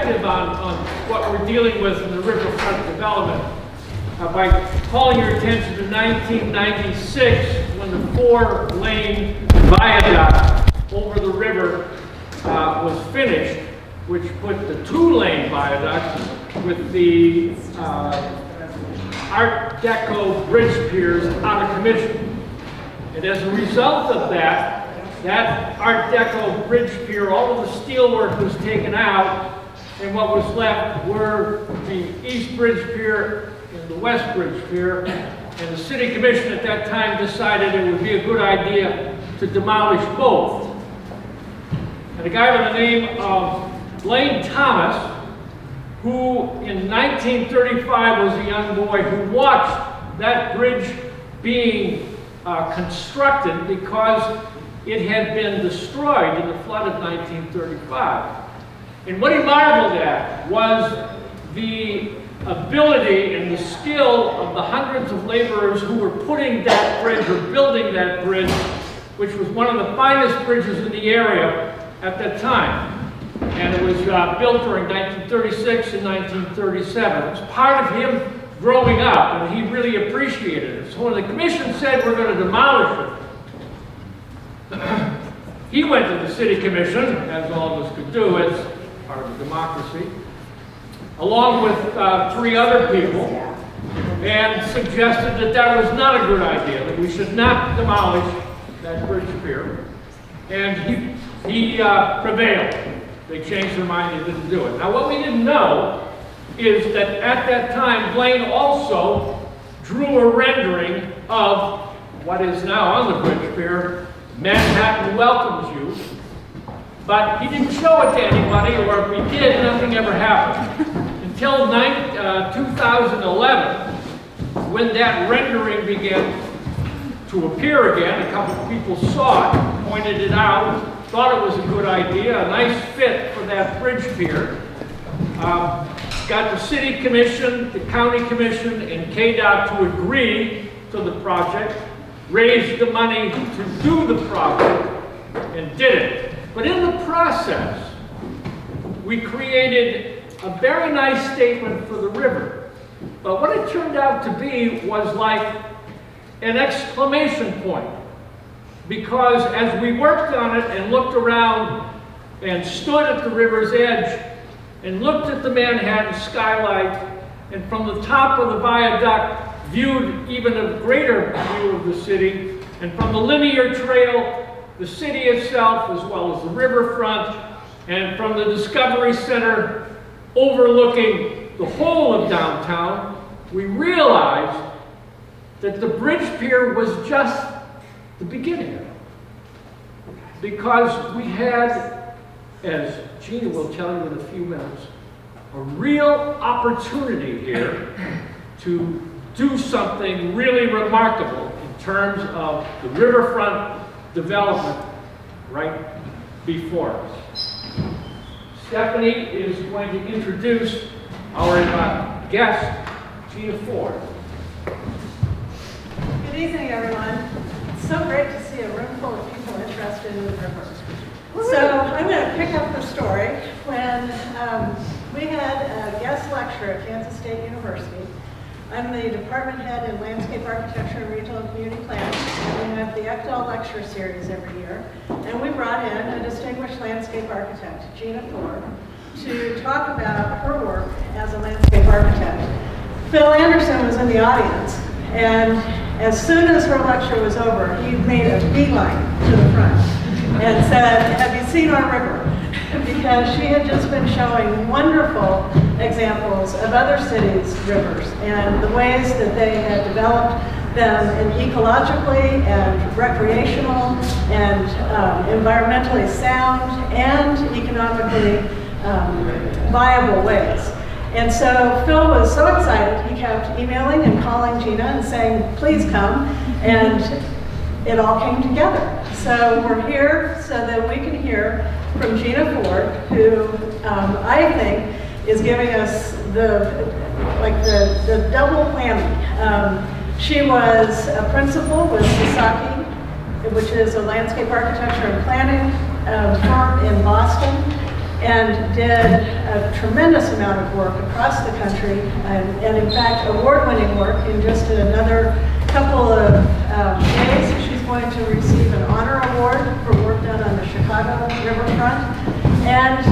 perspective on what we're dealing with in the riverfront development by calling your attention to 1996 when the 4-lane viaduct over the river was finished, which put the 2-lane viaduct with the Art Deco bridge piers out of commission. And as a result of that Art Deco bridge pier, all of the steelwork was taken out, and what was left were the East Bridge Pier and the West Bridge Pier. And the City Commission at that time decided it would be a good idea to demolish both. And a guy by the name of Blaine Thomas, who in 1935 was a young boy who watched that bridge being constructed because it had been destroyed in the flood of 1935. And what he marveled at was the ability and the skill of the hundreds of laborers who were putting that bridge or building that bridge, which was one of the finest bridges in the area at that time. And it was built during 1936 and 1937. It was part of him growing up, and he really appreciated it. So when the commission said we're going to demolish it, he went to the city commission, as all of us could do as part of a democracy, along with 3 other people, and suggested that that was not a good idea, that we should not demolish that bridge pier. And he prevailed. They changed their mind, they didn't do it. Now what we didn't know is that at that time, Blaine also drew a rendering of what is now on the bridge pier, Manhattan Welcomes You, but he didn't show it to anybody, or if he did, nothing ever happened. Until 2011, when that rendering began to appear again, a couple of people saw it, pointed it out, thought it was a good idea, a nice fit for that bridge pier. Got the city commission, the county commission, and KDOT to agree to the project, raised the money to do the project, and did it. But in the process, we created a very nice statement for the river. But what it turned out to be was like an exclamation point. Because as we worked on it and looked around and stood at the river's edge and looked at the Manhattan skylight, and from the top of the viaduct viewed even a greater view of the city, and from the linear trail, the city itself, as well as the riverfront, and from the Discovery Center overlooking the whole of downtown, we realized that the bridge pier was just the beginning of it. Because we had, as Gina will tell you in a few minutes, a real opportunity here to do something really remarkable in terms of the riverfront development right before us. Stephanie is going to introduce our guest, Gina Ford. Good evening, everyone. It's so great to see a room full of people interested in the river. So I'm going to pick up the story when we had a guest lecture at Kansas State University. I'm the department head in landscape architecture and regional and community planning, and we have the ECDAL lecture series every year. And we brought in a distinguished landscape architect, Gina Ford, to talk about her work as a landscape architect. Phil Anderson was in the audience, and as soon as her lecture was over, he made a beeline to the front and said, "Have you seen our river?" Because she had just been showing wonderful examples of other cities' rivers and the ways that they had developed them in ecologically and recreational and environmentally sound and economically viable ways. And so Phil was so excited, he kept emailing and calling Gina and saying, "Please come," and it all came together. So we're here so that we can hear from Gina Ford, who I think is giving us the double whammy. She was a principal with Sasaki, which is a landscape architecture and planning firm in Boston. and did a tremendous amount of work across the country, and in fact, award-winning work in just another couple of days. She's going to receive an honor award for work done on the Chicago riverfront, and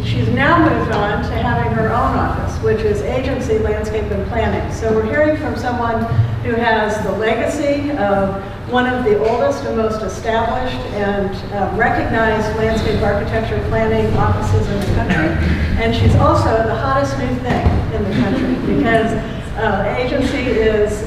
she's now moved on to having her own office, which is Agency Landscape and Planning. So we're hearing from someone who has the legacy of one of the oldest and most established and recognized landscape architecture planning offices in the country. And she's also the hottest new thing in the country because Agency is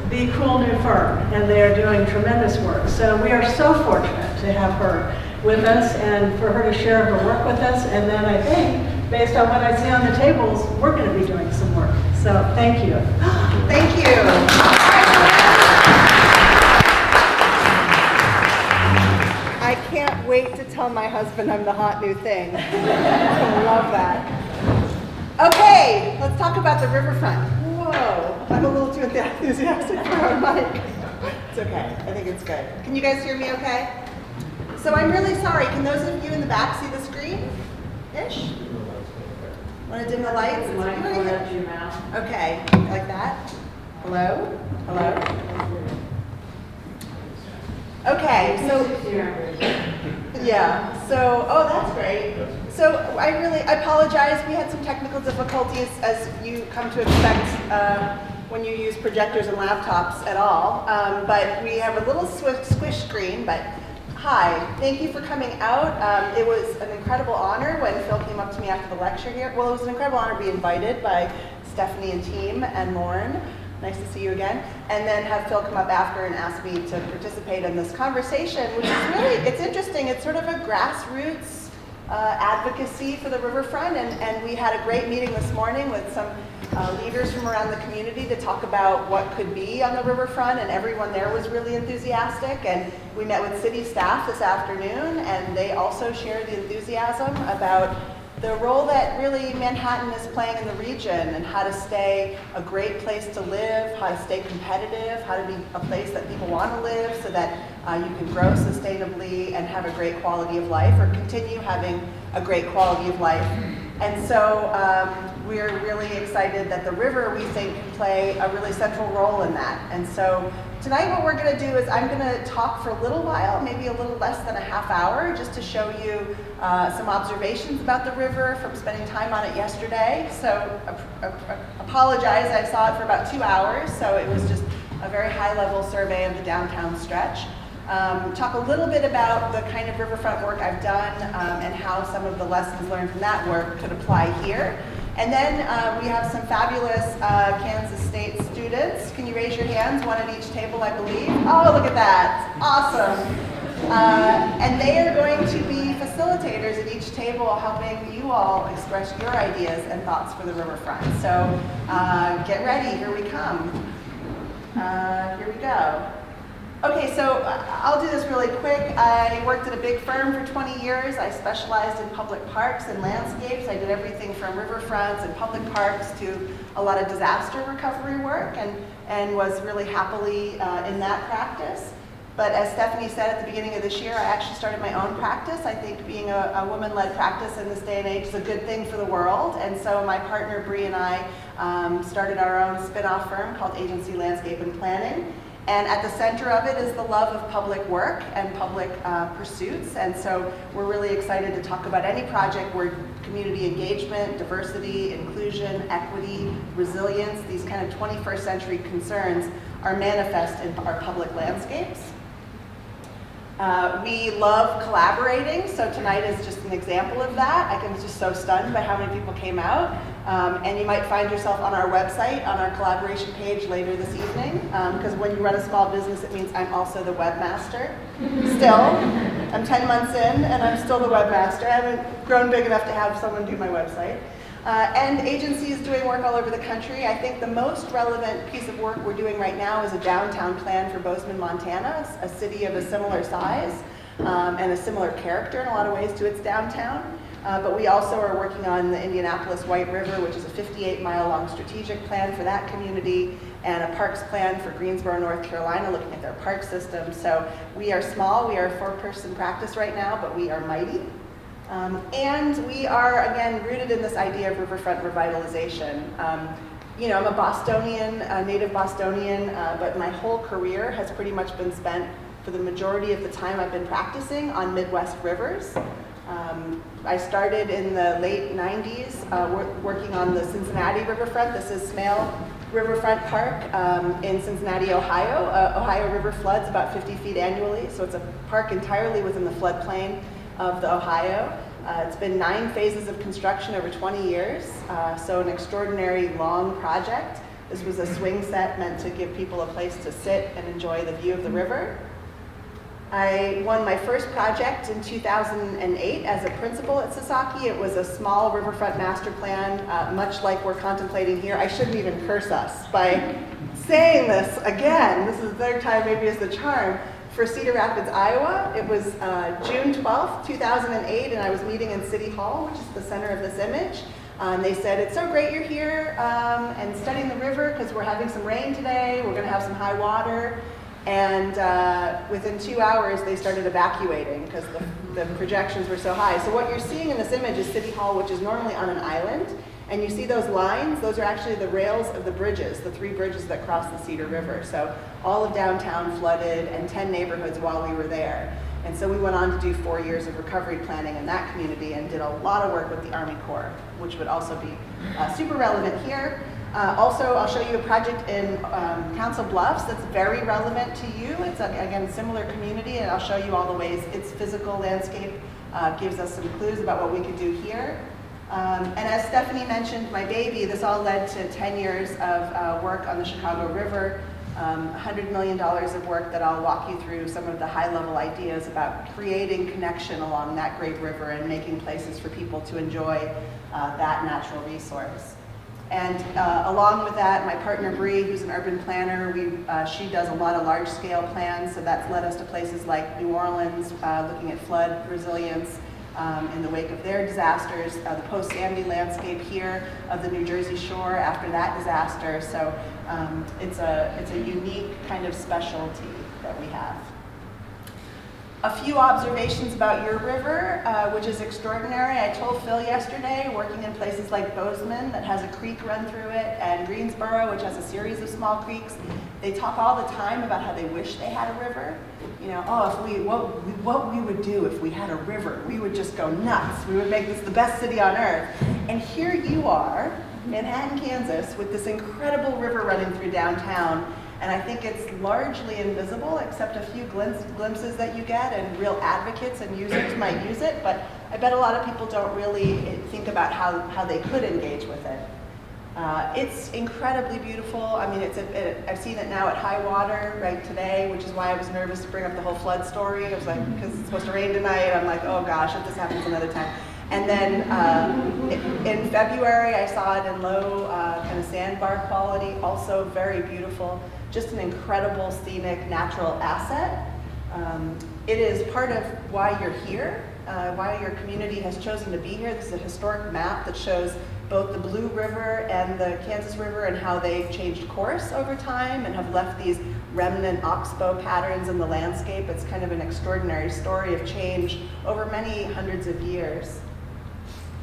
the cool new firm, and they are doing tremendous work. So we are so fortunate to have her with us and for her to share her work with us. And then I think, based on what I see on the tables, we're going to be doing some work. So thank you. Thank you. I can't wait to tell my husband I'm the hot new thing. I love that. Okay, let's talk about the riverfront. Whoa, I'm a little too enthusiastic for our mic. It's okay, I think it's good. Can you guys hear me okay? So I'm really sorry, can those of you in the back see the screen-ish? Want to dim the lights? Okay, like that? Hello? Hello? Okay, so, yeah, so, oh, that's great. So I apologize, we had some technical difficulties as you come to expect when you use projectors and laptops at all, but we have a little squish screen, but hi, thank you for coming out. It was an incredible honor when Phil came up to me after the lecture here. Well, it was an incredible honor to be invited by Stephanie and team and Lauren. Nice to see you again. And then have Phil come up after and ask me to participate in this conversation, which is really, it's interesting. It's sort of a grassroots advocacy for the riverfront, and we had a great meeting this morning with some leaders from around the community to talk about what could be on the riverfront, and everyone there was really enthusiastic. And we met with city staff this afternoon, and they also shared the enthusiasm about the role that really Manhattan is playing in the region, and how to stay a great place to live, how to stay competitive, how to be a place that people want to live so that you can grow sustainably and have a great quality of life, or continue having a great quality of life. And so we're really excited that the river, we think, can play a really central role in that. And so tonight what we're going to do is I'm going to talk for a little while, maybe a little less than a half hour, just to show you some observations about the river from spending time on it yesterday. So apologize, I saw it for about 2 hours, so it was just a very high-level survey of the downtown stretch. Talk a little bit about the kind of riverfront work I've done and how some of the lessons learned from that work could apply here. And then we have some fabulous Kansas State students. Can you raise your hands? One at each table, I believe. Oh, look at that. Awesome. And they are going to be facilitators at each table, helping you all express your ideas and thoughts for the riverfront. So get ready. Here we come. Here we go. Okay, so I'll do this really quick. I worked at a big firm for 20 years. I specialized in public parks and landscapes. I did everything from riverfronts and public parks to a lot of disaster recovery work, and was really happily in that practice. But as Stephanie said at the beginning of this year, I actually started my own practice. I think being a woman-led practice in this day and age is a good thing for the world. And so my partner Bree and I started our own spin-off firm called Agency Landscape and Planning. And at the center of it is the love of public work and public pursuits. And so we're really excited to talk about any project where community engagement, diversity, inclusion, equity, resilience, these kind of 21st century concerns are manifest in our public landscapes. We love collaborating, so tonight is just an example of that. I'm just so stunned by how many people came out. And you might find yourself on our website, on our collaboration page later this evening, because when you run a small business, it means I'm also the webmaster. Still, I'm 10 months in, and I'm still the webmaster. I haven't grown big enough to have someone do my website. And agencies doing work all over the country. I think the most relevant piece of work we're doing right now is a downtown plan for Bozeman, Montana, a city of a similar size and a similar character in a lot of ways to its downtown. But we also are working on the Indianapolis White River, which is a 58-mile-long strategic plan for that community, and a parks plan for Greensboro, North Carolina, looking at their park system. So we are small. We are a 4-person practice right now, but we are mighty. And we are, again, rooted in this idea of riverfront revitalization. You know, I'm a Bostonian, a native Bostonian, but my whole career has pretty much been spent, for the majority of the time I've been practicing, on Midwest rivers. I started in the late 90s working on the Cincinnati riverfront. This is Smale Riverfront Park in Cincinnati, Ohio. Ohio River floods about 50 feet annually, so it's a park entirely within the floodplain of the Ohio. It's been 9 phases of construction over 20 years, so an extraordinary long project. This was a swing set meant to give people a place to sit and enjoy the view of the river. I won my first project in 2008 as a principal at Sasaki. It was a small riverfront master plan, much like we're contemplating here. I shouldn't even curse us by saying this again. This is the third time maybe is the charm. For Cedar Rapids, Iowa, it was June 12th, 2008, and I was meeting in City Hall, which is the center of this image. And they said, it's so great you're here and studying the river because we're having some rain today. We're going to have some high water. And within 2 hours, they started evacuating because the projections were so high. So what you're seeing in this image is City Hall, which is normally on an island. And you see those lines? Those are actually the rails of the bridges, the 3 bridges that cross the Cedar River. So all of downtown flooded and 10 neighborhoods while we were there. And so we went on to do 4 years of recovery planning in that community and did a lot of work with the Army Corps, which would also be super relevant here. Also, I'll show you a project in Council Bluffs that's very relevant to you. It's, again, a similar community, and I'll show you all the ways its physical landscape gives us some clues about what we could do here. And as Stephanie mentioned, my baby, this all led to 10 years of work on the Chicago River, $100 million of work that I'll walk you through some of the high-level ideas about creating connection along that great river and making places for people to enjoy that natural resource. And along with that, my partner Bree, who's an urban planner, she does a lot of large-scale plans, so that's led us to places like New Orleans, looking at flood resilience in the wake of their disasters, the post-Sandy landscape here of the New Jersey shore after that disaster. So it's a unique kind of specialty that we have. A few observations about your river, which is extraordinary. I told Phil yesterday, working in places like Bozeman that has a creek run through it, and Greensboro, which has a series of small creeks, they talk all the time about how they wish they had a river. You know, what we would do if we had a river, we would just go nuts. We would make this the best city on earth. And here you are, Manhattan, Kansas, with this incredible river running through downtown. And I think it's largely invisible, except a few glimpses that you get, and real advocates and users might use it, but I bet a lot of people don't really think about how they could engage with it. It's incredibly beautiful. I mean, I've seen it now at high water, right, today, which is why I was nervous to bring up the whole flood story. I was like, because it's supposed to rain tonight, I'm like, oh gosh, if this happens another time. And then in February, I saw it in low kind of sandbar quality, also very beautiful. Just an incredible scenic natural asset. It is part of why you're here, why your community has chosen to be here. This is a historic map that shows both the Blue River and the Kansas River and how they've changed course over time and have left these remnant oxbow patterns in the landscape. It's kind of an extraordinary story of change over many hundreds of years.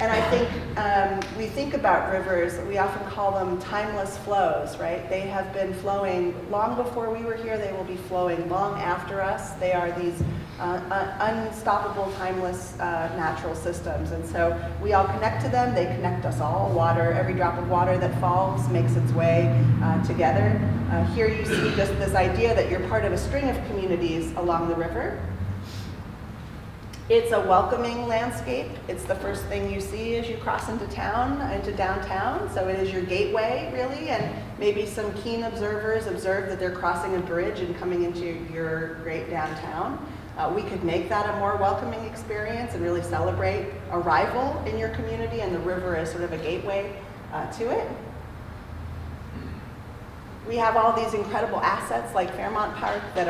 And I think we think about rivers, we often call them timeless flows, right? They have been flowing long before we were here. They will be flowing long after us. They are these unstoppable, timeless natural systems. And so we all connect to them. They connect us all. Water, every drop of water that falls makes its way together. Here you see just this idea that you're part of a string of communities along the river. It's a welcoming landscape. It's the first thing you see as you cross into town, into downtown. So it is your gateway, really, and maybe some keen observers observe that they're crossing a bridge and coming into your great downtown. We could make that a more welcoming experience and really celebrate arrival in your community, and the river as sort of a gateway to it. We have all these incredible assets like Fairmount Park that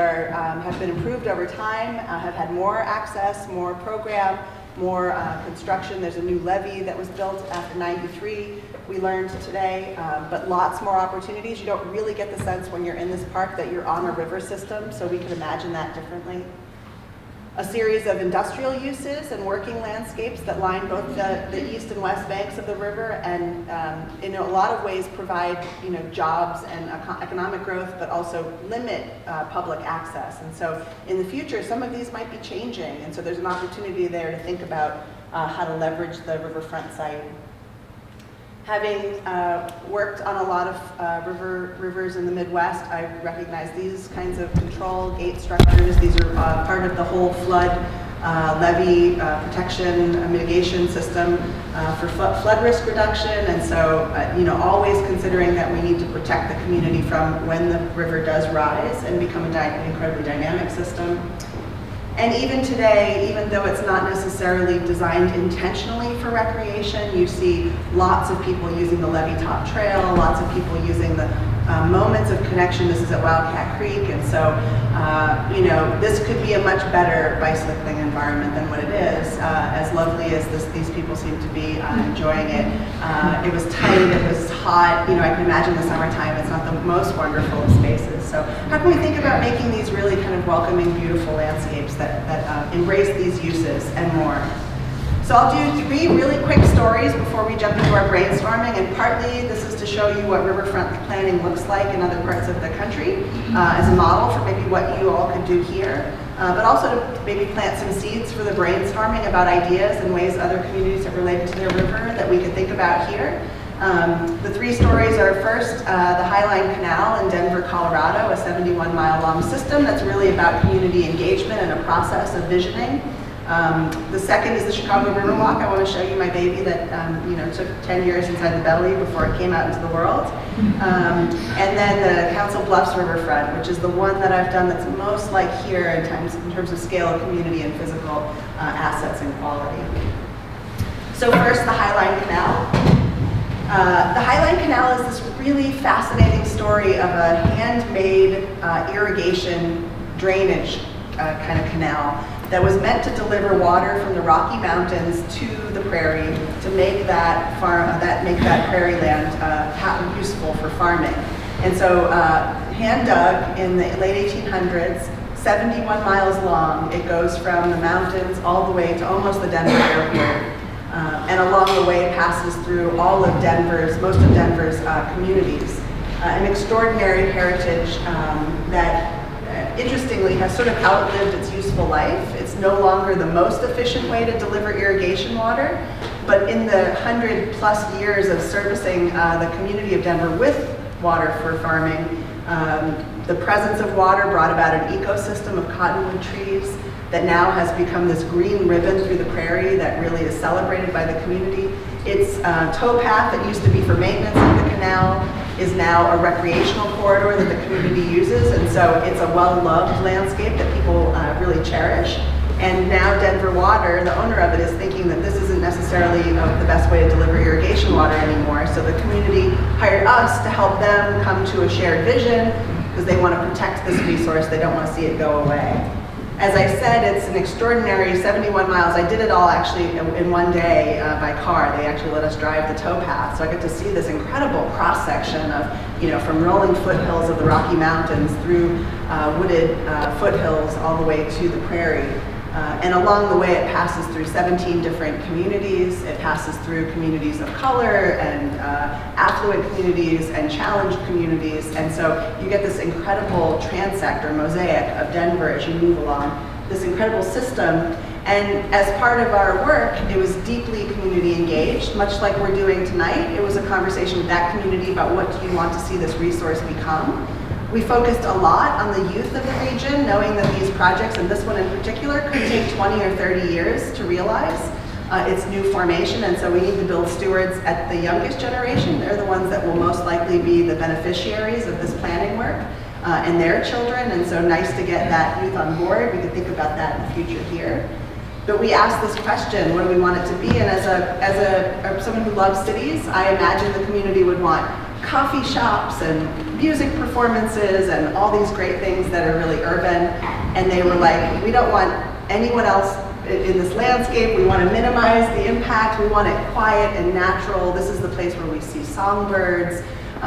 have been improved over time, have had more access, more program, more construction. There's a new levee that was built after '93, we learned today, but lots more opportunities. You don't really get the sense when you're in this park that you're on a river system, so we can imagine that differently. a series of industrial uses and working landscapes that line both the east and west banks of the river, and in a lot of ways provide jobs and economic growth, but also limit public access. And so in the future, some of these might be changing, and so there's an opportunity there to think about how to leverage the riverfront site. Having worked on a lot of rivers in the Midwest, I recognize these kinds of control gate structures. These are part of the whole flood levee protection mitigation system for flood risk reduction. And so, always considering that we need to protect the community from when the river does rise and become an incredibly dynamic system. And even today, even though it's not necessarily designed intentionally for recreation, you see lots of people using the Levee Top Trail, lots of people using the moments of connection. This is at Wildcat Creek, and so, this could be a much better bicycling environment than what it is. As lovely as these people seem to be enjoying it. It was tight, it was hot, I can imagine the summertime, it's not the most wonderful of spaces. So how can we think about making these really kind of welcoming, beautiful landscapes that embrace these uses and more? So I'll do 3 really quick stories before we jump into our brainstorming, and partly this is to show you what riverfront planning looks like in other parts of the country as a model for maybe what you all could do here, but also to maybe plant some seeds for the brainstorming about ideas and ways other communities have related to their river that we could think about here. The 3 stories are first, the Highline Canal in Denver, Colorado, a 71-mile long system that's really about community engagement and a process of visioning. The second is the Chicago Riverwalk. I want to show you my baby that took 10 years inside the belly before it came out into the world. And then the Council Bluffs Riverfront, which is the one that I've done that's most like here in terms of scale of community and physical assets and quality. So first, the Highline Canal. The Highline Canal is this really fascinating story of a handmade irrigation drainage kind of canal that was meant to deliver water from the Rocky Mountains to the prairie to make that prairie land useful for farming. And so hand dug in the late 1800s, 71 miles long. It goes from the mountains all the way to almost the Denver airport. And along the way it passes through most of Denver's communities. An extraordinary heritage that interestingly has sort of outlived its useful life. It's no longer the most efficient way to deliver irrigation water, but in the 100+ years of servicing the community of Denver with water for farming, the presence of water brought about an ecosystem of cottonwood trees that now has become this green ribbon through the prairie that really is celebrated by the community. Its towpath that used to be for maintenance of the canal is now a recreational corridor that the community uses, and so it's a well-loved landscape that people really cherish. And now Denver Water, the owner of it, is thinking that this isn't necessarily the best way to deliver irrigation water anymore, so the community hired us to help them come to a shared vision because they want to protect this resource, they don't want to see it go away. As I said, it's an extraordinary 71 miles. I did it all actually in one day by car. They actually let us drive the towpath. So I got to see this incredible cross-section of, from rolling foothills of the Rocky Mountains through wooded foothills all the way to the prairie. And along the way, it passes through 17 different communities. It passes through communities of color and affluent communities and challenged communities. And so you get this incredible transect or mosaic of Denver as you move along this incredible system. And as part of our work, it was deeply community engaged, much like we're doing tonight. It was a conversation with that community about what do you want to see this resource become. We focused a lot on the youth of the region, knowing that these projects, and this one in particular, could take 20 or 30 years to realize. It's new formation, and so we need to build stewards at the youngest generation. They're the ones that will most likely be the beneficiaries of this planning work, and their children, and so nice to get that youth on board. We could think about that in the future here. But we asked this question, what do we want it to be? And as someone who loves cities, I imagine the community would want coffee shops and music performances and all these great things that are really urban. And they were like, we don't want anyone else in this landscape. We want to minimize the impact. We want it quiet and natural. This is the place where we see songbirds.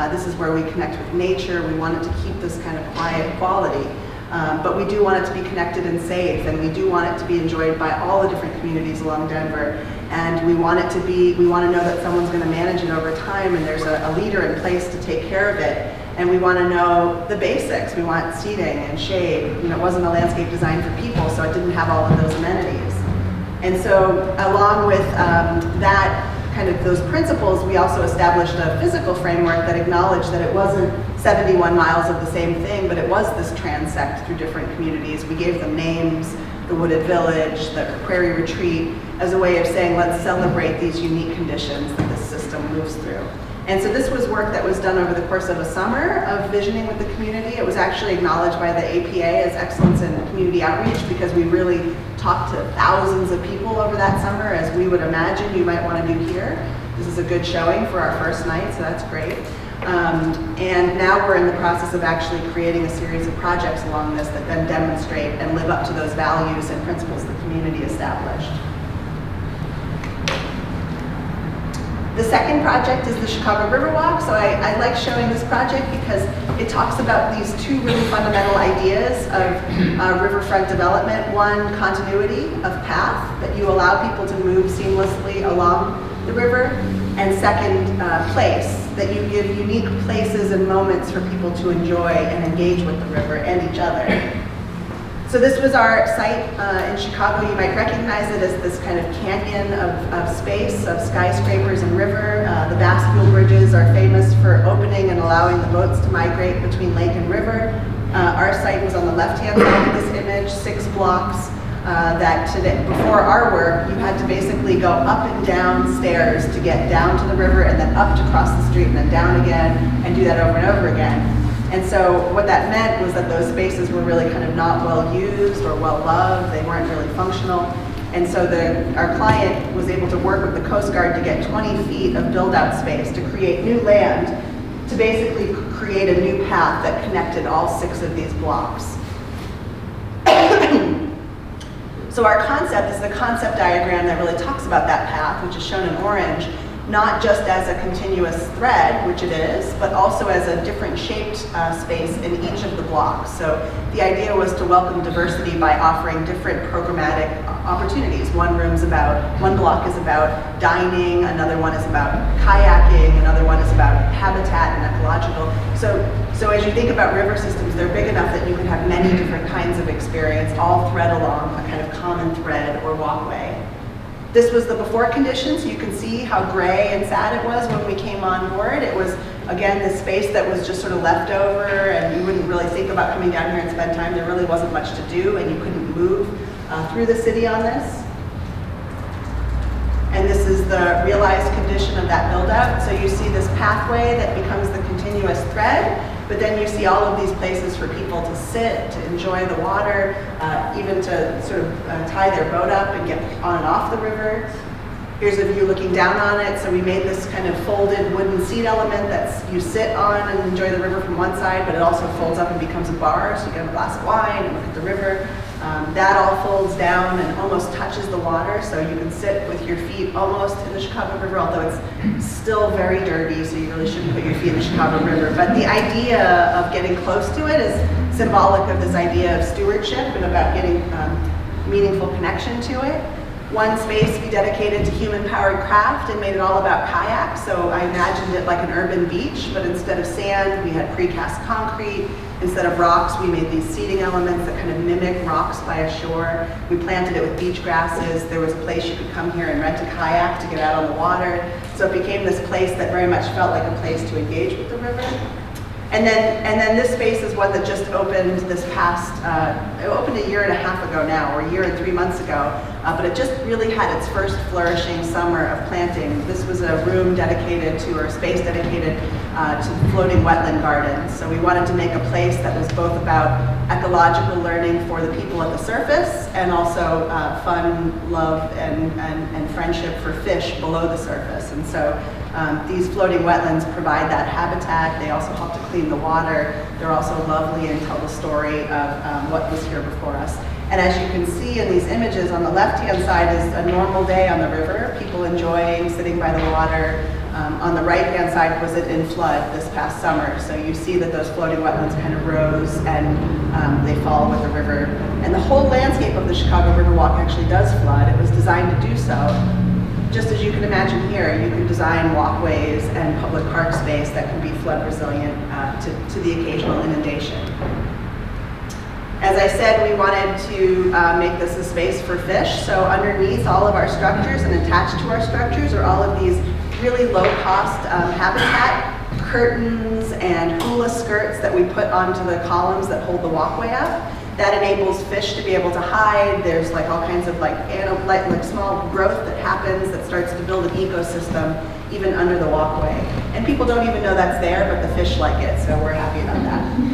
This is where we connect with nature. We wanted to keep this kind of quiet quality. But we do want it to be connected and safe, and we do want it to be enjoyed by all the different communities along Denver. And we want to know that someone's going to manage it over time, and there's a leader in place to take care of it. And we want to know the basics. We want seating and shade. It wasn't a landscape designed for people, so it didn't have all of those amenities. And so along with that, kind of those principles, we also established a physical framework that acknowledged that it wasn't 71 miles of the same thing, but it was this transect through different communities. We gave them names, the Wooded Village, the Prairie Retreat, as a way of saying, let's celebrate these unique conditions that this system moves through. And so this was work that was done over the course of a summer of visioning with the community. It was actually acknowledged by the APA as excellence in community outreach because we really talked to thousands of people over that summer, as we would imagine you might want to do here. This is a good showing for our first night, so that's great. And now we're in the process of actually creating a series of projects along this that then demonstrate and live up to those values and principles the community established. The second project is the Chicago Riverwalk. So I like showing this project because it talks about these two really fundamental ideas of riverfront development. One, continuity of path, that you allow people to move seamlessly along the river. And second, place, that you give unique places and moments for people to enjoy and engage with the river and each other. So this was our site in Chicago. You might recognize it as this kind of canyon of space, of skyscrapers and river. The vestibule bridges are famous for opening and allowing the boats to migrate between lake and river. Our site was on the left-hand side of this image, 6 blocks that today, before our work, you had to basically go up and down stairs to get down to the river and then up to cross the street and then down again and do that over and over again. And so what that meant was that those spaces were really kind of not well used or well loved. They weren't really functional. And so our client was able to work with the Coast Guard to get 20 feet of build-out space to create new land, to basically create a new path that connected all 6 of these blocks. So our concept is the concept diagram that really talks about that path, which is shown in orange, not just as a continuous thread, which it is, but also as a different shaped space in each of the blocks. So the idea was to welcome diversity by offering different programmatic opportunities. One block is about dining, another one is about kayaking, another one is about habitat and ecological. So as you think about river systems, they're big enough that you can have many different kinds of experience, all thread along a kind of common thread or walkway. This was the before conditions. You can see how gray and sad it was when we came on board. It was, again, this space that was just sort of left over, and you wouldn't really think about coming down here and spend time. There really wasn't much to do, and you couldn't move through the city on this. And this is the realized condition of that build-out. So you see this pathway that becomes the continuous thread, but then you see all of these places for people to sit, to enjoy the water, even to sort of tie their boat up and get on and off the river. Here's a view looking down on it. So we made this kind of folded wooden seat element that you sit on and enjoy the river from one side, but it also folds up and becomes a bar, so you can have a glass of wine and look at the river. That all folds down and almost touches the water, so you can sit with your feet almost in the Chicago River, although it's still very dirty, so you really shouldn't put your feet in the Chicago River. But the idea of getting close to it is symbolic of this idea of stewardship and about getting meaningful connection to it. One space we dedicated to human-powered craft and made it all about kayaks. So I imagined it like an urban beach, but instead of sand, we had precast concrete. Instead of rocks, we made these seating elements that kind of mimic rocks by a shore. We planted it with beach grasses. There was a place you could come here and rent a kayak to get out on the water. So it became this place that very much felt like a place to engage with the river. And then this space is one that just opened this past, it opened a year and a half ago now, or a year and 3 months ago, but it just really had its first flourishing summer of planting. This was a room dedicated to, or a space dedicated to floating wetland gardens. So we wanted to make a place that was both about ecological learning for the people at the surface and also fun, love, and friendship for fish below the surface. And so these floating wetlands provide that habitat. They also help to clean the water. They're also lovely and tell the story of what was here before us. And as you can see in these images, on the left-hand side is a normal day on the river, people enjoying sitting by the water, On the right-hand side was it in flood this past summer. So you see that those floating wetlands kind of rose and they fall with the river. And the whole landscape of the Chicago Riverwalk actually does flood. It was designed to do so. Just as you can imagine here, you can design walkways and public park space that can be flood resilient to the occasional inundation. As I said, we wanted to make this a space for fish. So underneath all of our structures and attached to our structures are all of these really low-cost habitat curtains and hula skirts that we put onto the columns that hold the walkway up. That enables fish to be able to hide. There's like all kinds of like small growth that happens that starts to build an ecosystem even under the walkway. And people don't even know that's there, but the fish like it, so we're happy about that.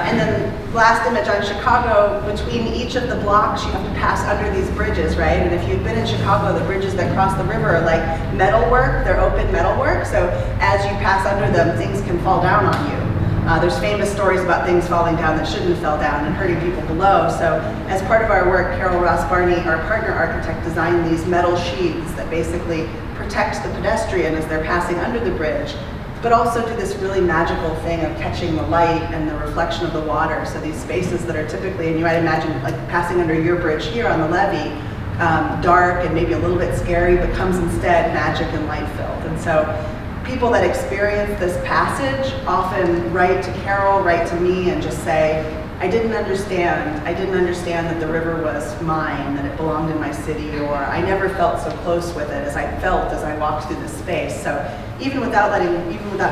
And then last image on Chicago, between each of the blocks, you have to pass under these bridges, right? And if you've been in Chicago, the bridges that cross the river are like metalwork, they're open metalwork. So as you pass under them, things can fall down on you. There's famous stories about things falling down that shouldn't have fell down and hurting people below. So as part of our work, Carol Ross Barney, our partner architect, designed these metal sheaths that basically protect the pedestrian as they're passing under the bridge, but also do this really magical thing of catching the light and the reflection of the water. So these spaces that are typically, and you might imagine like passing under your bridge here on the levee, dark and maybe a little bit scary, becomes instead magic and light filled. And so people that experience this passage often write to Carol, write to me and just say, I didn't understand that the river was mine, that it belonged in my city, or I never felt so close with it as I felt as I walked through this space. So even without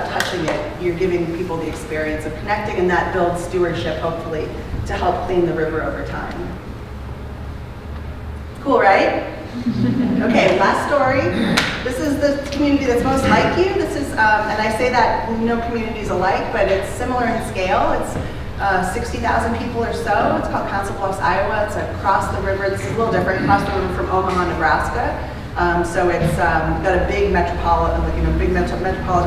touching it, you're giving people the experience of connecting, and that builds stewardship, hopefully, to help clean the river over time. Cool, right? Okay, last story. This is the community that's most like you. This is, and I say that no community is alike, but it's similar in scale. It's 60,000 people or so. It's called Council Bluffs, Iowa. It's across the river. This is a little different, across the river from Omaha, Nebraska. So it's got a big metropolitan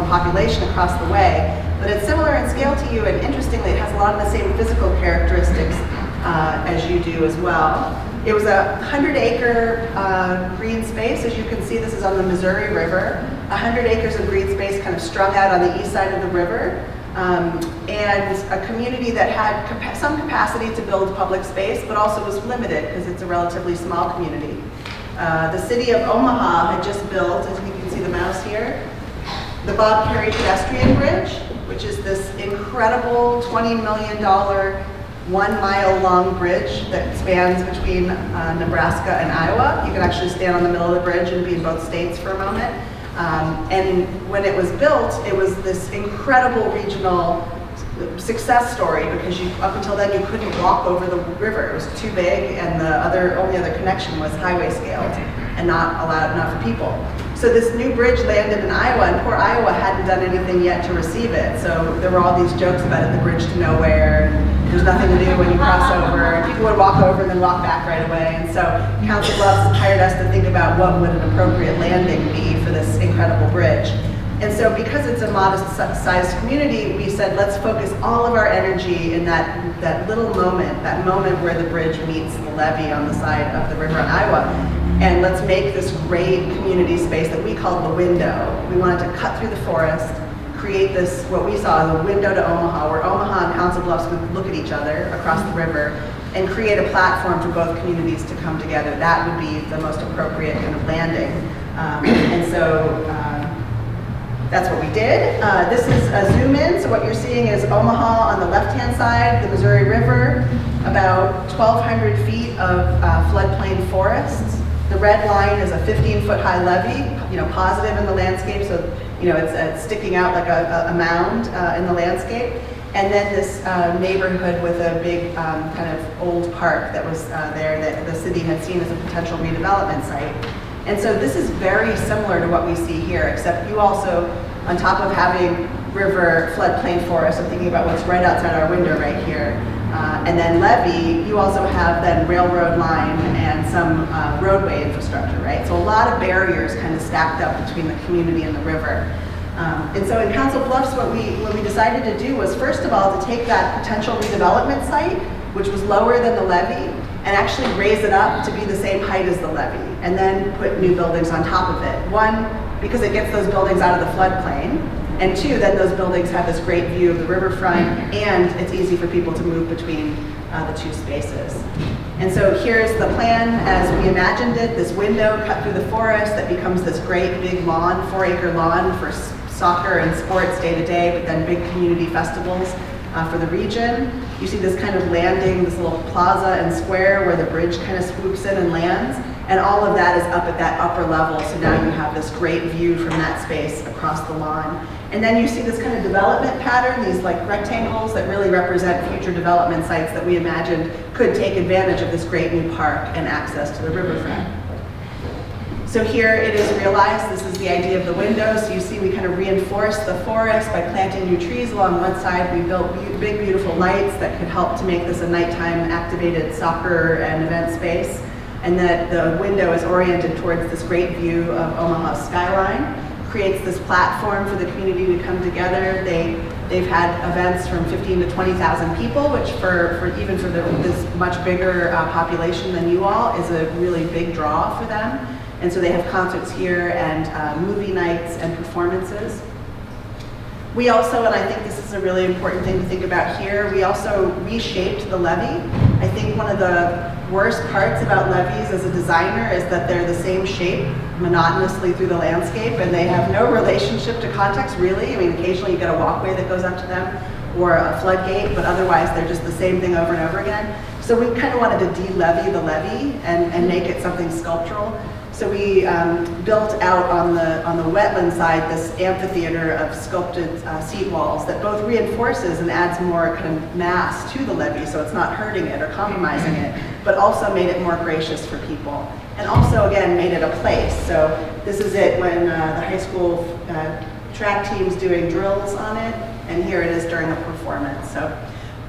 population across the way. But it's similar in scale to you, and interestingly, it has a lot of the same physical characteristics as you do as well. It was a 100-acre green space. As you can see, this is on the Missouri River. 100 acres of green space kind of strung out on the east side of the river. And a community that had some capacity to build public space, but also was limited because it's a relatively small community. The city of Omaha had just built, as you can see the mouse here, the Bob Carey pedestrian bridge, which is this incredible $20 million 1 mile long bridge that spans between Nebraska and Iowa. You can actually stand on the middle of the bridge and be in both states for a moment. And when it was built, it was this incredible regional success story because up until then you couldn't walk over the river. It was too big, and the only other connection was highway scaled and not allowed enough for people. So this new bridge landed in Iowa, and poor Iowa hadn't done anything yet to receive it. So there were all these jokes about it, the bridge to nowhere, and there's nothing to do when you cross over. And people would walk over and then walk back right away. And so Council Bluffs hired us to think about what would an appropriate landing be for this incredible bridge. And so because it's a modest-sized community, we said, let's focus all of our energy in that little moment, that moment where the bridge meets the levee on the side of the river in Iowa. And let's make this great community space that we called the window. We wanted to cut through the forest, create this, what we saw as a window to Omaha, where Omaha and Council Bluffs would look at each other across the river and create a platform for both communities to come together. That would be the most appropriate kind of landing. And so that's what we did. This is a zoom in. So what you're seeing is Omaha on the left-hand side, the Missouri River, about 1,200 feet of floodplain forests. The red line is a 15-foot high levee, positive in the landscape, so it's sticking out like a mound in the landscape. And then this neighborhood with a big kind of old park that was there that the city had seen as a potential redevelopment site. And so this is very similar to what we see here, except you also, on top of having river floodplain forest, I'm thinking about what's right outside our window right here, and then levee, you also have then railroad line and some roadway infrastructure, right? So a lot of barriers kind of stacked up between the community and the river. And so in Council Bluffs, what we decided to do was, first of all, to take that potential redevelopment site, which was lower than the levee, and actually raise it up to be the same height as the levee, and then put new buildings on top of it. One, because it gets those buildings out of the floodplain. And two, then those buildings have this great view of the riverfront, and it's easy for people to move between the two spaces. And so here's the plan as we imagined it, this window cut through the forest that becomes this great big lawn, 4-acre lawn for soccer and sports day to day, but then big community festivals for the region. You see this kind of landing, this little plaza and square where the bridge kind of swoops in and lands. And all of that is up at that upper level, so now you have this great view from that space across the lawn. And then you see this kind of development pattern, these like rectangles that really represent future development sites that we imagined could take advantage of this great new park and access to the riverfront. So here it is realized, this is the idea of the window. So you see we kind of reinforced the forest by planting new trees along one side. We built big, beautiful lights that could help to make this a nighttime activated soccer and event space. And that the window is oriented towards this great view of Omaha's skyline. Creates this platform for the community to come together. They've had events from 15 to 20,000 people, which for this much bigger population than you all is a really big draw for them. And so they have concerts here and movie nights and performances. We also, and I think this is a really important thing to think about here, we also reshaped the levee. I think one of the worst parts about levees as a designer is that they're the same shape monotonously through the landscape and they have no relationship to context really. I mean, occasionally you get a walkway that goes up to them or a floodgate, but otherwise they're just the same thing over and over again. So we kind of wanted to de-levee the levee and make it something sculptural. So we built out on the wetland side this amphitheater of sculpted seat walls that both reinforces and adds more kind of mass to the levee so it's not hurting it or compromising it, but also made it more gracious for people. And also, again, made it a place. So this is it when the high school track team's doing drills on it, and here it is during a performance. So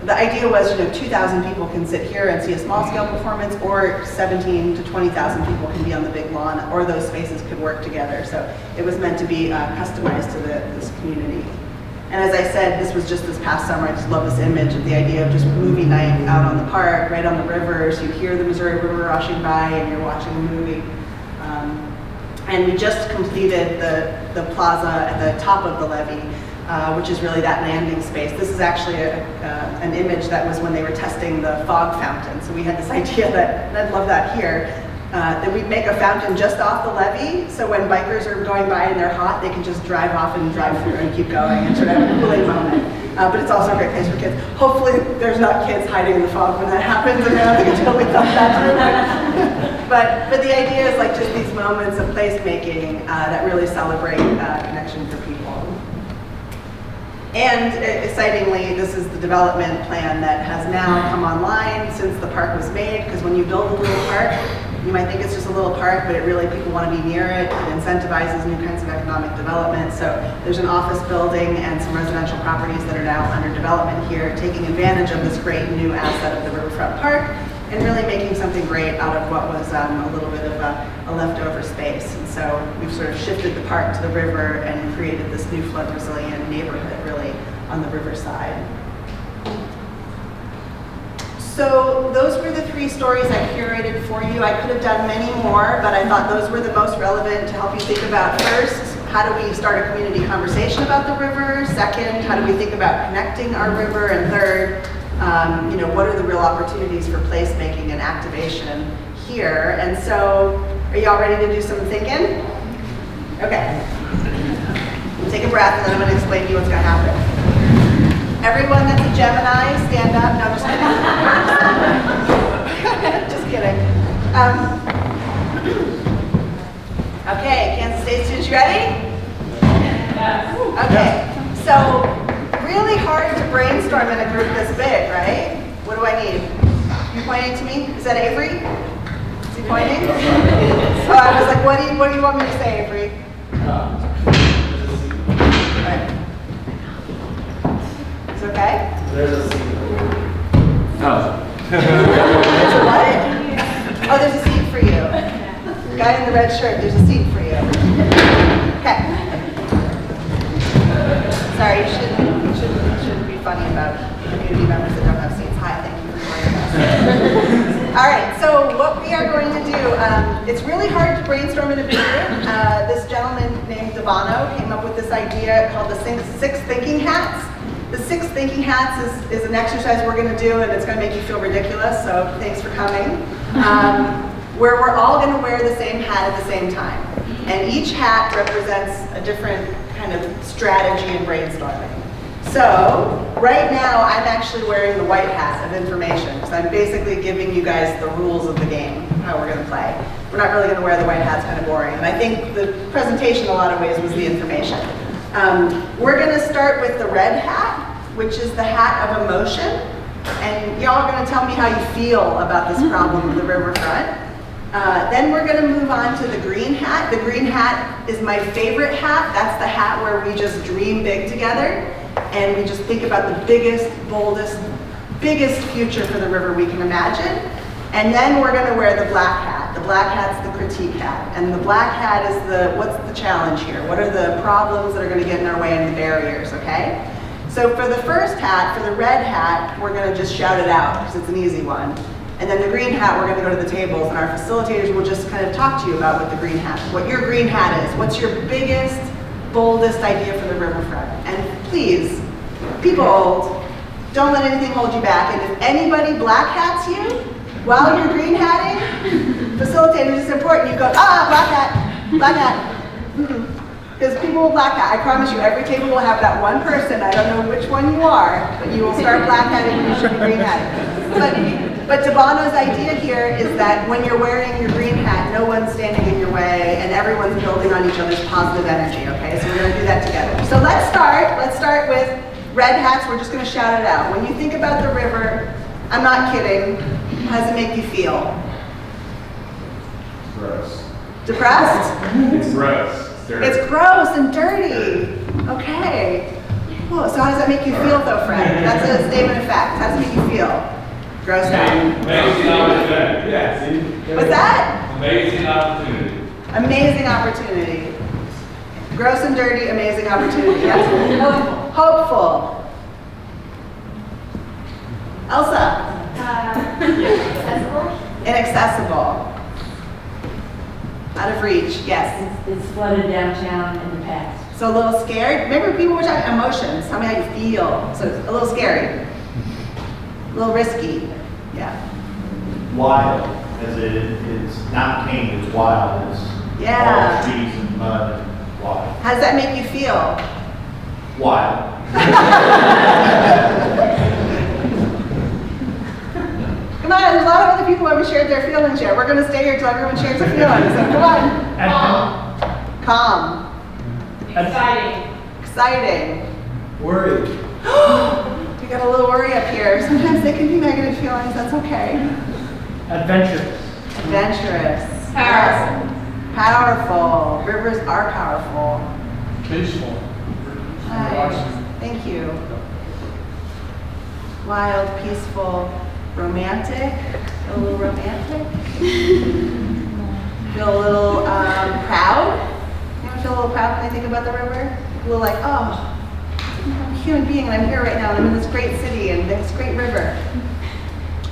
the idea was, 2,000 people can sit here and see a small-scale performance, or 17 to 20,000 people can be on the big lawn, or those spaces could work together. So it was meant to be customized to this community. And as I said, this was just this past summer. I just love this image of the idea of just movie night out on the park, right on the rivers. You hear the Missouri River rushing by, and you're watching a movie. And we just completed the plaza at the top of the levee, which is really that landing space. This is actually an image that was when they were testing the fog fountain. So we had this idea that, and I'd love that here, that we'd make a fountain just off the levee, so when bikers are going by and they're hot, they can just drive off and drive through and keep going and sort of have a cooling moment. But it's also a great place for kids. Hopefully there's not kids hiding in the fog when that happens. I mean, I don't think until we thought that through. But the idea is like just these moments of placemaking that really celebrate connection for people. And excitingly, this is the development plan that has now come online since the park was made, because when you build a little park, you might think it's just a little park, but people want to be near it. It incentivizes new kinds of economic development. So there's an office building and some residential properties that are now under development here, taking advantage of this great new asset of the Riverfront Park and really making something great out of what was a little bit of a leftover space. And so we've sort of shifted the park to the river and created this new flood resilient neighborhood really on the riverside. So those were the 3 stories I curated for you. I could have done many more, but I thought those were the most relevant to help you think about, first, how do we start a community conversation about the river? Second, how do we think about connecting our river? And third, what are the real opportunities for placemaking and activation here? And so, are y'all ready to do some thinking? Okay. Take a breath, and then I'm going to explain to you what's going to happen. Everyone that's a Gemini, stand up. No, just kidding. Just kidding. Okay, Kansas State students, you ready? Yes. Okay, so really hard to brainstorm in a group this big, right? What do I need? You pointing to me? Is that Avery? Is he pointing? So I was like, what do you want me to say, Avery? It's okay? There's a seat. Oh. There's a what? Oh, there's a seat for you. Guy in the red shirt, there's a seat for you. Okay. Sorry, you shouldn't be funny about community members that don't have seats. Hi, thank you for joining us. All right, so what we are going to do, it's really hard to brainstorm in a big group. This gentleman named Devano came up with this idea called the six thinking hats. The 6 thinking hats is an exercise we're going to do, and it's going to make you feel ridiculous, so thanks for coming. Where we're all going to wear the same hat at the same time. And each hat represents a different kind of strategy in brainstorming. So, right now, I'm actually wearing the white hat of information, because I'm basically giving you guys the rules of the game, how we're going to play. We're not really going to wear the white hat, it's kind of boring. And I think the presentation, in a lot of ways, was the information. We're going to start with the red hat, which is the hat of emotion. And y'all are going to tell me how you feel about this problem of the riverfront. Then we're going to move on to the green hat. The green hat is my favorite hat. That's the hat where we just dream big together. And we just think about the biggest, boldest, biggest future for the river we can imagine. And then we're going to wear the black hat. The black hat's the critique hat. And the black hat is what's the challenge here? What are the problems that are going to get in our way and the barriers, okay? So for the first hat, for the red hat, we're going to just shout it out because it's an easy one. And then the green hat, we're going to go to the tables, and our facilitators will just kind of talk to you about what the green hat, what your green hat is. What's your biggest, boldest idea for the riverfront? And please, people old, don't let anything hold you back. And if anybody black hats you while you're green hatting, facilitators, it's important. You go, black hat, black hat. Because people will black hat. I promise you, every table will have that one person. I don't know which one you are, but you will start black hatting when you should be green hatting. But Devano's idea here is that when you're wearing your green hat, no one's standing in your way, and everyone's building on each other's positive energy, okay? So we're going to do that together. So let's start with red hats. We're just going to shout it out. When you think about the river, I'm not kidding, how does it make you feel? Gross. Depressed? It's gross. It's gross and dirty. Okay. Cool. So how does that make you feel though, Fred? That's a statement of fact. How does it make you feel? Grossed out. Amazing opportunity. Yeah, see? What's that? Amazing opportunity. Amazing opportunity. Gross and dirty, amazing opportunity. Yes. Hopeful. Elsa. Inaccessible. Out of reach, yes. It's flooded downtown in the past. So a little scared. Remember people were talking emotions. Tell me how you feel. So it's a little scary. A little risky. Yeah. Wild, as it's not tame, it's wild. It's Yeah. all trees and mud and wild. How does that make you feel? Wild. Come on, there's a lot of other people who haven't shared their feelings yet. We're going to stay here until everyone shares their feelings. So come on. Calm. Exciting. Worried. We got a little worry up here. Sometimes they can be negative feelings. That's okay. Adventurous. Adventurous. Powerful. Yes. Powerful. Rivers are powerful. Peaceful. Nice. Thank you. Wild, peaceful, romantic. Feel a little romantic. Feel a little proud. Anyone feel a little proud when they think about the river? A little like, oh, I'm a human being and I'm here right now and I'm in this great city and this great river.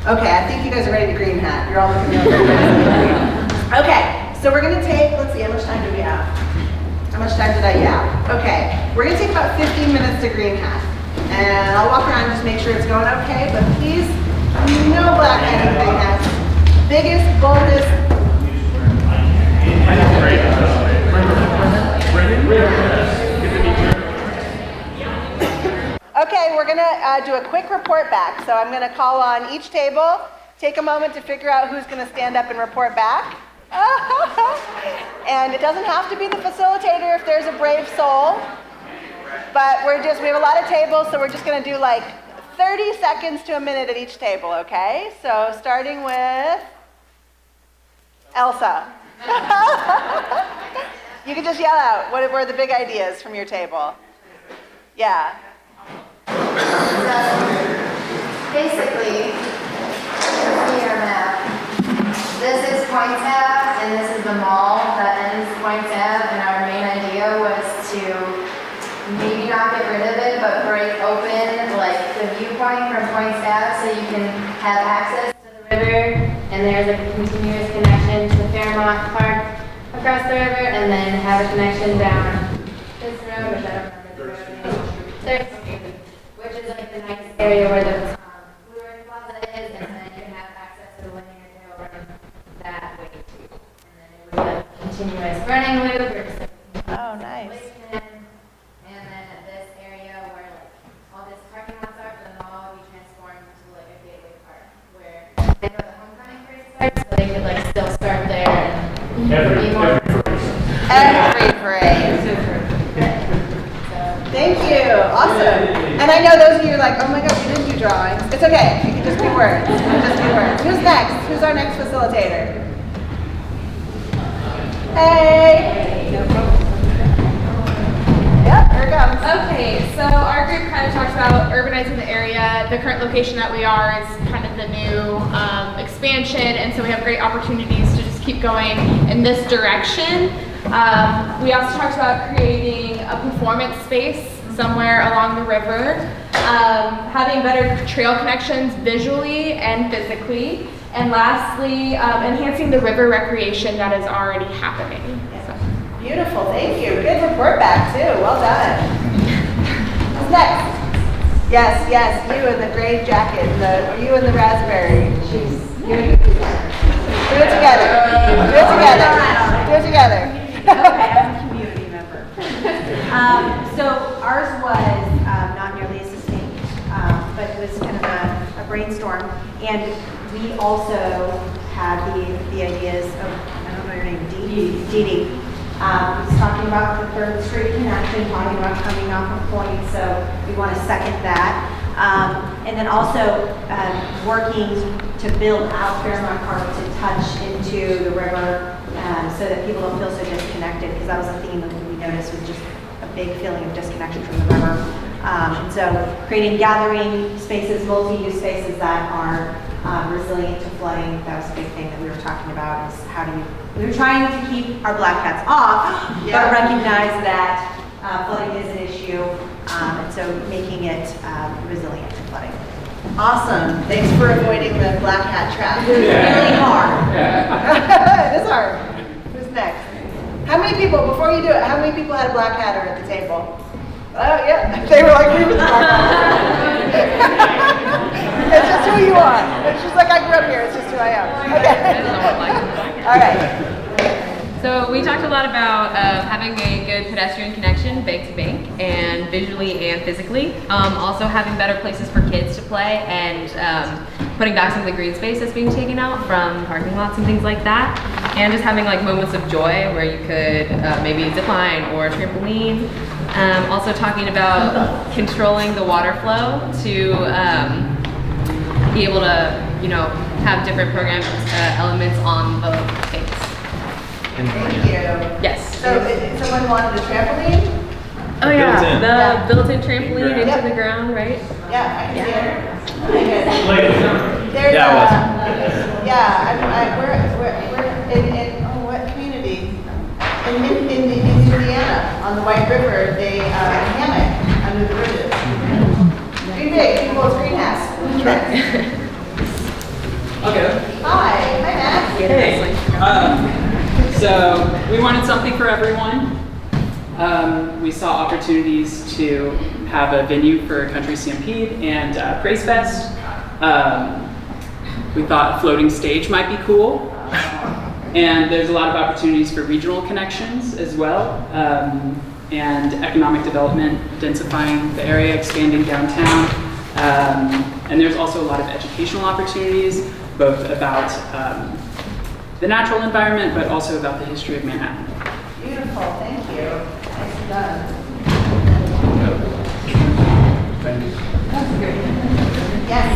Okay, I think you guys are ready to green hat. You're all looking at me. Okay, so we're gonna take, let's see, how much time do we have? How much time did I yap? Okay, we're gonna take about 15 minutes to green hat. And I'll walk around and just make sure it's going okay, but please, no black hat and green hats. Biggest, boldest. Okay, we're gonna do a quick report back. So I'm gonna call on each table, take a moment to figure out who's gonna stand up and report back. And it doesn't have to be the facilitator if there's a brave soul. But we have a lot of tables, so we're just gonna do like 30 seconds to a minute at each table, okay? So starting with Elsa. You can just yell out, what were the big ideas from your table? Yeah. Basically, see your map. This is Point Ave, and this is the mall that ends Point Ave, and our main idea was to maybe not get rid of it, but break open like the viewpoint from Point Ave so you can have access to the river and there's like a continuous connection to the Fairmont Park across the river, and then have a connection down this road, which I don't remember the road name. Third Street, which is like the nice area where the Blue Earth Plaza is, and then you can have access to the linear trail run that way too. And then it would be like a continuous running loop, or just Oh, nice. and then this area where like all this parking lots are for the mall would be transformed into like a gateway park where they know the homecoming parade starts, so they could like still start there and be more. Every parade. Thank you. Awesome. And I know those of you are like, oh my God, we didn't do drawings. It's okay. It can just be words. It can just be words. Who's next? Who's our next facilitator? Hey. Yep, here it comes. Okay, so our group kind of talked about urbanizing the area. The current location that we are is kind of the new expansion, and so we have great opportunities to just keep going in this direction. We also talked about creating a performance space somewhere along the river, having better trail connections visually and physically, and lastly, enhancing the river recreation that is already happening. Beautiful, thank you. Good report back too. Well done. Who's next? Yes, you in the gray jacket, you in the raspberry. Do it together. Do it together. Do it together. Okay, I'm a community member. So ours was not nearly as sustained, but it was kind of a brainstorm. And we also had the ideas of, I don't know your name, Dee Dee. He's talking about the 3rd Street connection, talking about coming off of Point, so we want to second that. And then also working to build out Fairmont Park to touch into the river so that people don't feel so disconnected, because that was a theme that we noticed was just a big feeling of disconnection from the river. And so creating gathering spaces, multi-use spaces that are resilient to flooding, that was a big thing that we were talking about, is how do we were trying to keep our black hats off, but recognize that flooding is an issue, and so making it resilient to flooding. Awesome. Thanks for avoiding the black hat trap. It was really hard. It is hard. Who's next? How many people, before you do it, how many people had a black hatter at the table? Oh, yeah. They were like, we were the black hatter. It's just who you are. It's just like, I grew up here. It's just who I am. Okay. All right. So we talked a lot about having a good pedestrian connection bank to bank, and visually and physically. Also having better places for kids to play, and putting back some of the green space that's being taken out from parking lots and things like that. And just having like moments of joy where you could maybe zip line or trampoline. Also talking about controlling the water flow to be able to, you know, have different program elements on the things. Thank you. Yes. So someone wanted a trampoline? Oh yeah, the built-in trampoline into Yep. the ground, right? Yeah, I can see it. Okay, good. There's we're in what community? In Indiana, on the White River, they hammock under the bridges. Pretty big, people's greenhouse. Okay. Hi, Matt. Hey. So we wanted something for everyone. We saw opportunities to have a venue for Country Stampede and Praise Fest. We thought a floating stage might be cool. And there's a lot of opportunities for regional connections as well, and economic development, densifying the area, expanding downtown. And there's also a lot of educational opportunities, both about the natural environment, but also about the history of Manhattan. Beautiful, thank you. Nice done. Thank you. That's good. Yes.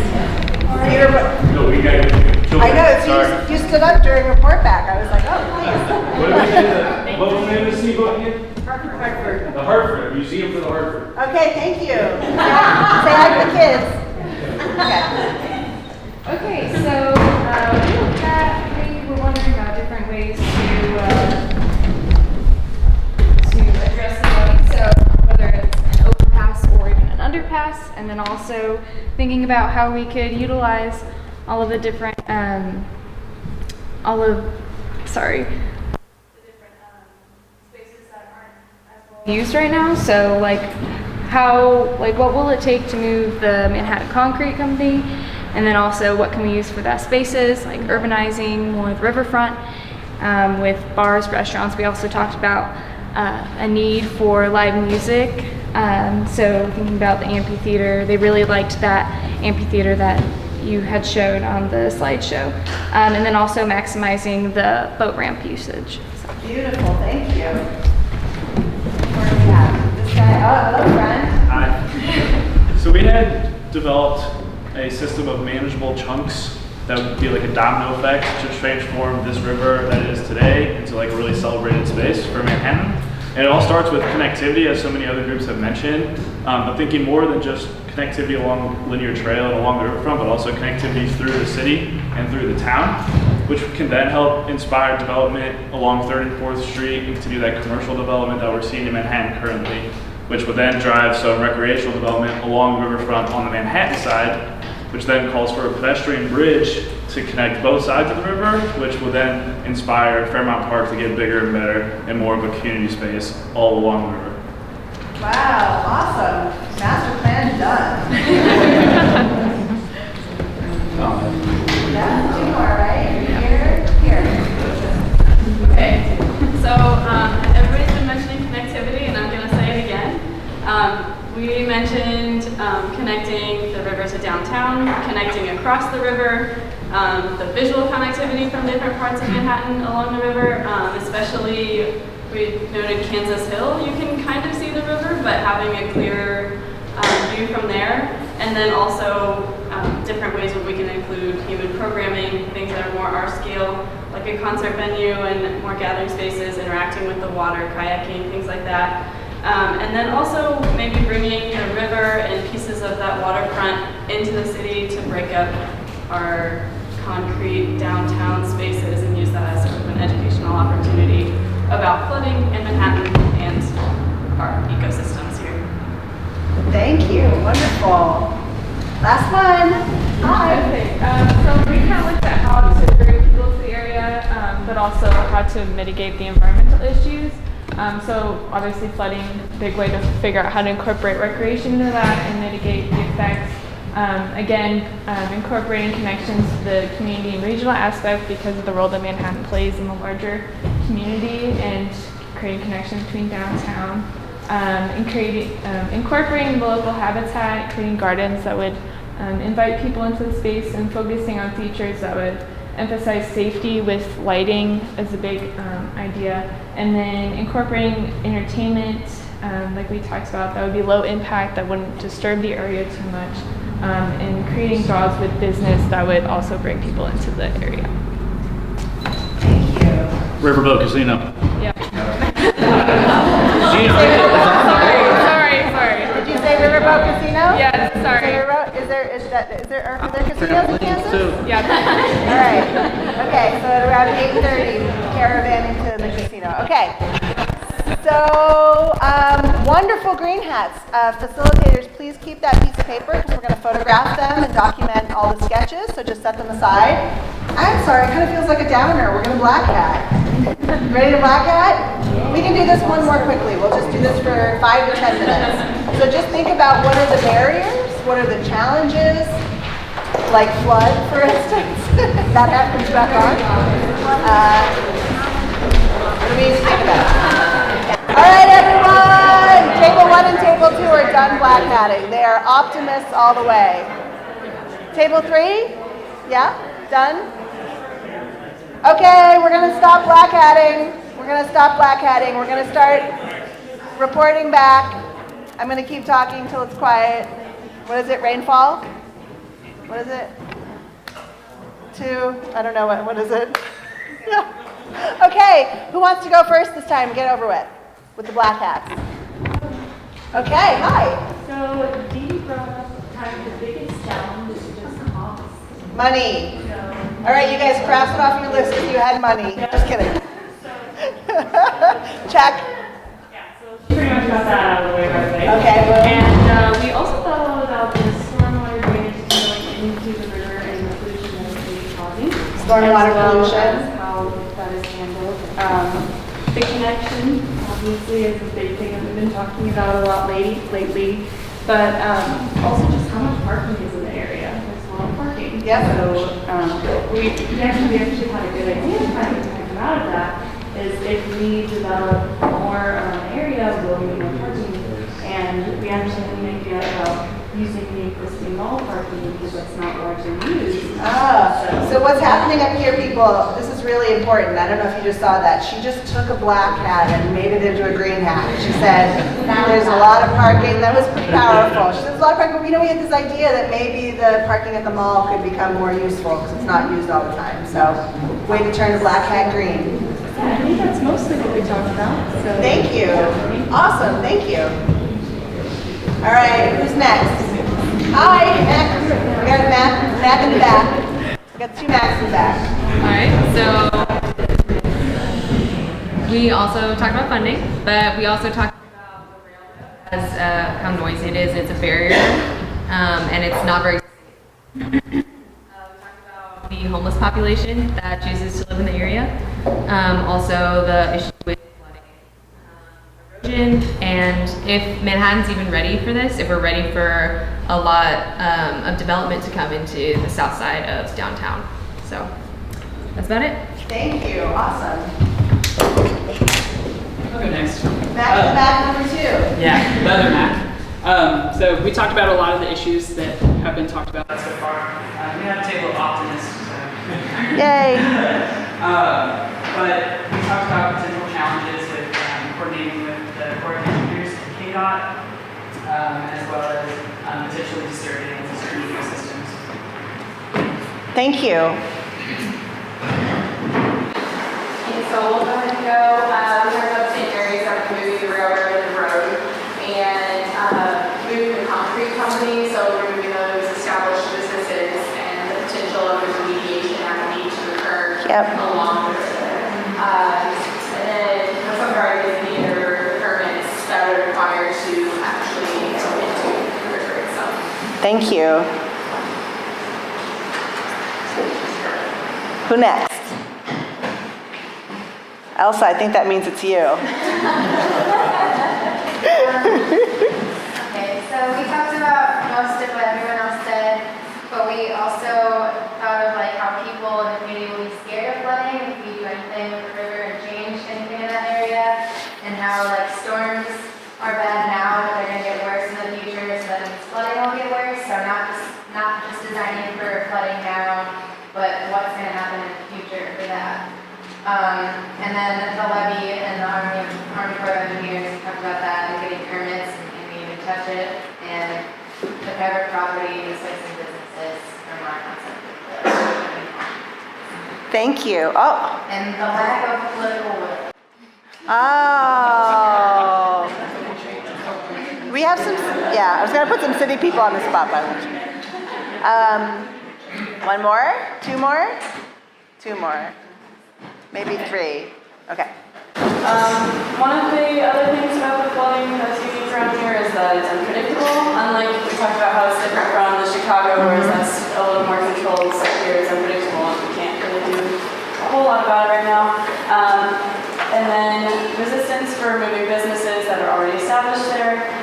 Peter, No, we got children. I know, Sorry. so you stood up during report back. I was like, oh, please. What did we say? What was the name of the steamboat again? Hartford. The Hartford, Museum for the Hartford. Okay, thank you. Say hi to the kids. Okay. Okay, so we looked at, we were wondering about different ways to address the flooding. So whether it's an overpass or even an underpass, and then also thinking about how we could utilize all of the different spaces that aren't as well used right now. So what will it take to move the Manhattan Concrete Company? And then also what can we use for that spaces, like urbanizing more of the riverfront with bars, restaurants. We also talked about a need for live music. So thinking about the amphitheater, they really liked that amphitheater that you had showed on the slideshow. And then also maximizing the boat ramp usage. So. Beautiful, thank you. Where do we have this guy? Oh, hello, friend. Hi. So we had developed a system of manageable chunks that would be like a domino effect to transform this river that it is today into like a really celebrated space for Manhattan. And it all starts with connectivity, as so many other groups have mentioned, but thinking more than just connectivity along linear trail and along the riverfront, but also connectivity through the city and through the town, which can then help inspire development along 3rd and 4th Street and continue that commercial development that we're seeing in Manhattan currently, which would then drive some recreational development along the riverfront on the Manhattan side, which then calls for a pedestrian bridge to connect both sides of the river, which will then inspire Fairmount Park to get bigger and better and more of a community space all along the river. Wow, awesome. Master plan done. Yeah, 2 more, right? Here. Okay, so everybody's been mentioning connectivity, and I'm going to say it again. We mentioned connecting the river to downtown, connecting across the river, the visual connectivity from different parts of Manhattan along the river, especially we noted Kansas Hill. You can kind of see the river, but having a clear view from there. And then also different ways where we can include human programming, things that are more our scale, like a concert venue and more gathering spaces, interacting with the water, kayaking, things like that. And then also maybe bringing the river and pieces of that waterfront into the city to break up our concrete downtown spaces and use that as sort of an educational opportunity about flooding in Manhattan and our ecosystems here. Thank you, wonderful. Last one. Hi. Okay, so we kind of looked at how to bring people to the area, but also how to mitigate the environmental issues. So obviously flooding, big way to figure out how to incorporate recreation into that and mitigate the effects. Incorporating connections to the community and regional aspect because of the role that Manhattan plays in the larger community and creating connections between downtown. Incorporating the local habitat, creating gardens that would invite people into the space and focusing on features that would emphasize safety with lighting as a big idea, and then incorporating entertainment, like we talked about, that would be low impact, that wouldn't disturb the area too much, and creating draws with business that would also bring people into the area. Thank you. Riverboat Casino. Yeah. Sorry. Did you say Riverboat Casino? Yes, sorry. Are there casinos in Kansas? Yeah. All right. Okay, so at around 8:30, caravanning to the casino. Okay. So, wonderful green hats. Facilitators, please keep that piece of paper because we're going to photograph them and document all the sketches, so just set them aside. I'm sorry, it kind of feels like a downer. We're going to black hat. Ready to black hat? We can do this one more quickly. We'll just do this for 5 to 10 minutes. So just think about what are the barriers, what are the challenges, like flood, for instance. That happens back on. What do we think about? All right, everyone. Table 1 and Table 2 are done black hatting. They are optimists all the way. Table 3? Yeah? Done? Okay, we're going to stop black hatting. We're going to stop black hatting. We're going to start reporting back. I'm going to keep talking until it's quiet. What is it? Rainfall? What is it? 2? I don't know. What is it? Okay, who wants to go first this time? Get over with the black hats. Okay, hi. So Dee brought up kind of the biggest challenge is just cost. Money. All right, you guys cross it off your list if you had money. Just kidding. Check. Pretty much got that out of the way right away. Okay, well. And we also thought a lot about the stormwater drainage going into the river and the pollution that it's causing. Stormwater as well pollution. as how that is handled. The connection, obviously, is a big thing that we've been talking about a lot lately, but also just how much parking is in the area. There's a lot of parking. Yep. So we actually had a good idea kind of to come out of that, is if we develop more area, we'll need more parking. And we actually have an idea about using the existing mall parking because it's not largely used. So what's happening up here, people, this is really important. I don't know if you just saw that. She just took a black hat and made it into a green hat. She said, there's a lot of parking. That was pretty powerful. She said, there's a lot of parking, but we had this idea that maybe the parking at the mall could become more useful because it's not used all the time. So, way to turn a black hat green. Yeah, I think that's mostly what we talked about. So. Thank you. Awesome, thank you. All right, who's next? Hi, Mac. We got Mac in the back. We got 2 Macs in the back. All right, so we also talked about funding, but we also talked about the railroad as how noisy it is. It's a barrier, and it's not very safe. We talked about the homeless population that chooses to live in the area. Also, the issue with erosion, and if Manhattan's even ready for this, if we're ready for a lot of development to come into the south side of downtown. So that's about it. Thank you, awesome. I'll go next. Mac in the back, number 2. Yeah, the other Mac. So we talked about a lot of the issues that have been talked about so far. We have a table of optimists. So. Yay. But we talked about potential challenges with coordinating with the Corps of Engineers and KDOT, as well as potentially disturbing certain ecosystems. Thank you. Okay, so we'll go ahead and go. We talked about the same areas that we're moving the railroad and the road, and moving the concrete company. So we're moving those established businesses and the potential of remediation that will need to occur along the road. And then some of our existing permits that are required to actually go into the river itself. Thank you. Who next? Elsa, I think that means it's you. Okay, so we talked about most of what everyone else said, but we also thought of like how people in the community will be scared of flooding if we do anything with the river and change anything in that area, and how like storms are bad now, but they're going to get worse in the future, so that means flooding will get worse. So not just designing for flooding now, but what's going to happen in the future for that. And then the levy and the Army Corps of Engineers talked about that and getting permits and we even touch it, and the private property and displacing businesses are not concept. Thank you. Oh. And the lack of political will. Oh. We have some, yeah, I was going to put some city people on the spot, by the way. 1 more? 2 more? 2 more. Maybe 3. Okay. One of the other things about the flooding that's unique around here is that it's unpredictable. Unlike we talked about how it's different from the Chicago, whereas that's a little more controlled, so here it's unpredictable and we can't really do a whole lot about it right now. And then resistance for moving businesses that are already established there.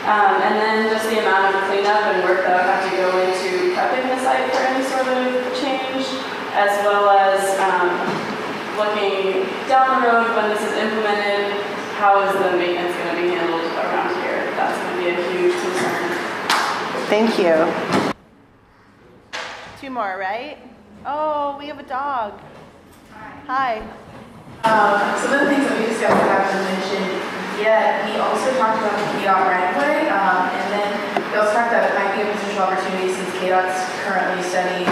And then just the amount of cleanup and work that would have to go into prepping the site for any sort of change, as well as looking down the road when this is implemented, how is the maintenance going to be handled around here? That's going to be a huge concern. Thank you. 2 more, right? Oh, we have a dog. Hi. Some of the things that we discussed that I haven't mentioned yet, we also talked about the KDOT right-of-way, and then we also talked about it might be a potential opportunity since KDOT's currently studying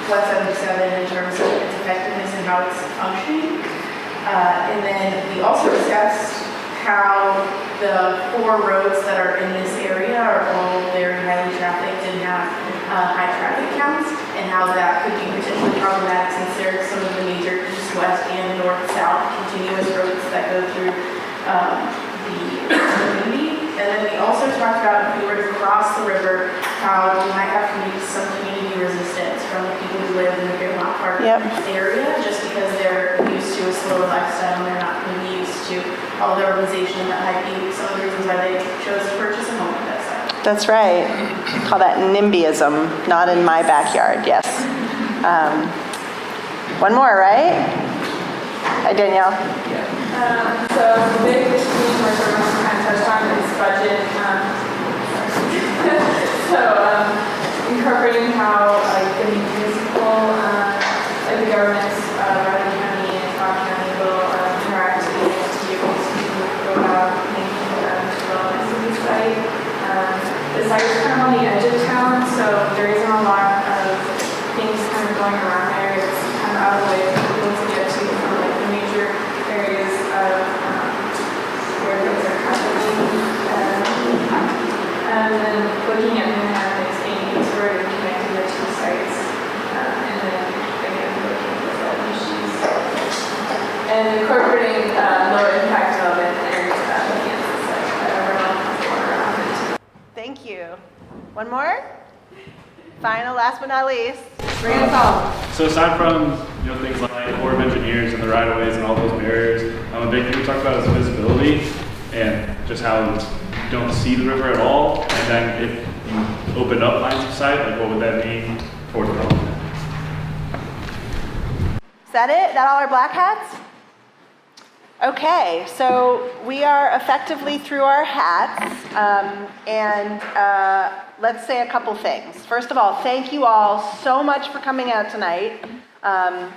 West 77 in terms of its effectiveness and how it's functioning. And then we also discussed how the 4 roads that are in this area are all very highly trafficked and have high traffic counts, and how that could be potentially problematic since there are some of the major east-west and north-south continuous roads that go through the community. And then we also talked about if we were to cross the river, how we might have some community resistance from the people who live in the our area, just because they're used to a slower lifestyle and they're not maybe used to all the urbanization and the high peaks. Some of the reasons why they chose to purchase a home like that. That's right. Call that NIMBYism, not in my backyard, yes. One more, right? Hi, Danielle. So the big issue we're sort of kind of touched on is budget. So incorporating how the municipal, the governments, Raleigh County and Clark County will interact to be able to go about making developments of the site. The site is kind of on the edge of town, so there isn't a lot of things kind of going around there. It's kind of out of the way for people to get to from like the major areas of where things are happening. And then looking at Manhattan, it's being sort of connecting the two sites. And then again, looking at the flood issues. And incorporating lower impact development and looking at the site around it. Thank you. One more? Final, last but not least. Bring us home. So aside from things like Corps of Engineers and the right-of-ways and all those barriers, a big thing we talked about is visibility and just how you don't see the river at all. And then if you open up lines of sight, like what would that mean for development? Is that it? That all our black hats? Okay, so we are effectively through our hats, and let's say a couple things. First of all, thank you all so much for coming out tonight. I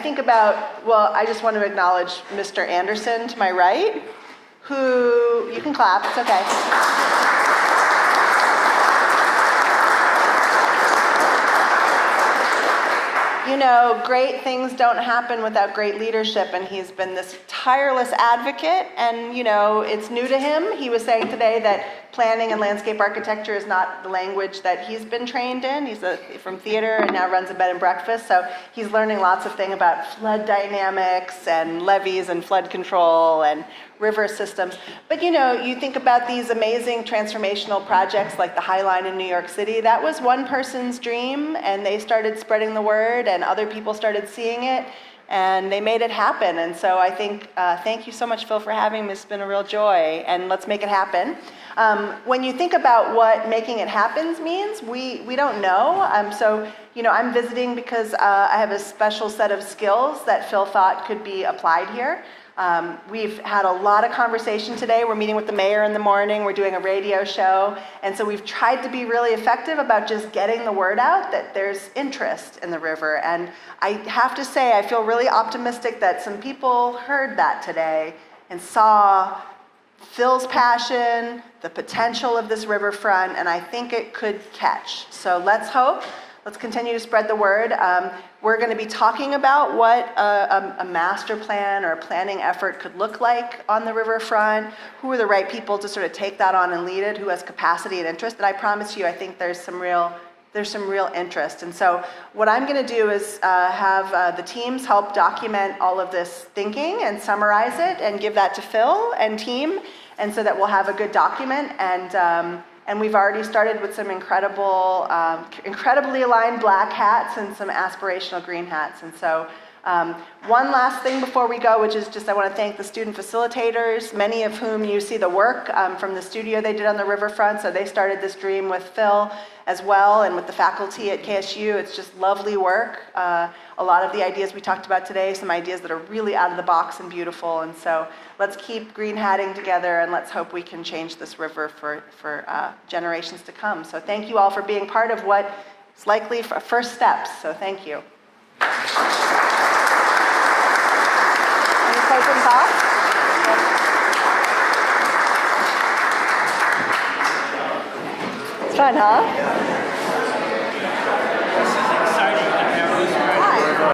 think about, I just want to acknowledge Mr. Anderson to my right, who, you can clap, it's okay. Great things don't happen without great leadership, and he's been this tireless advocate, and, it's new to him. He was saying today that planning and landscape architecture is not the language that he's been trained in. He's from theater and now runs a bed and breakfast, so he's learning lots of things about flood dynamics and levees and flood control and river systems. But you think about these amazing transformational projects like the High Line in New York City. That was one person's dream, and they started spreading the word, and other people started seeing it, and they made it happen. And so I think, thank you so much, Phil, for having me. It's been a real joy, and let's make it happen. When you think about what making it happen means, we don't know. I'm visiting because I have a special set of skills that Phil thought could be applied here. We've had a lot of conversation today. We're meeting with the mayor in the morning. We're doing a radio show. And so we've tried to be really effective about just getting the word out that there's interest in the river. And I have to say, I feel really optimistic that some people heard that today and saw Phil's passion, the potential of this riverfront, and I think it could catch. So let's hope. Let's continue to spread the word. We're going to be talking about what a master plan or a planning effort could look like on the riverfront. Who are the right people to sort of take that on and lead it? Who has capacity and interest? And I promise you, I think there's some real interest. And so what I'm going to do is have the teams help document all of this thinking and summarize it and give that to Phil and team, and so that we'll have a good document. And we've already started with some incredibly aligned black hats and some aspirational green hats. And so one last thing before we go, which is just I want to thank the student facilitators, many of whom you see the work from the studio they did on the riverfront. So they started this dream with Phil as well, and with the faculty at KSU. It's just lovely work. A lot of the ideas we talked about today, some ideas that are really out of the box and beautiful. And so let's keep green hatting together, and let's hope we can change this river for generations to come. So thank you all for being part of what is likely first steps. So thank you. Any closing thoughts? It's fun, huh?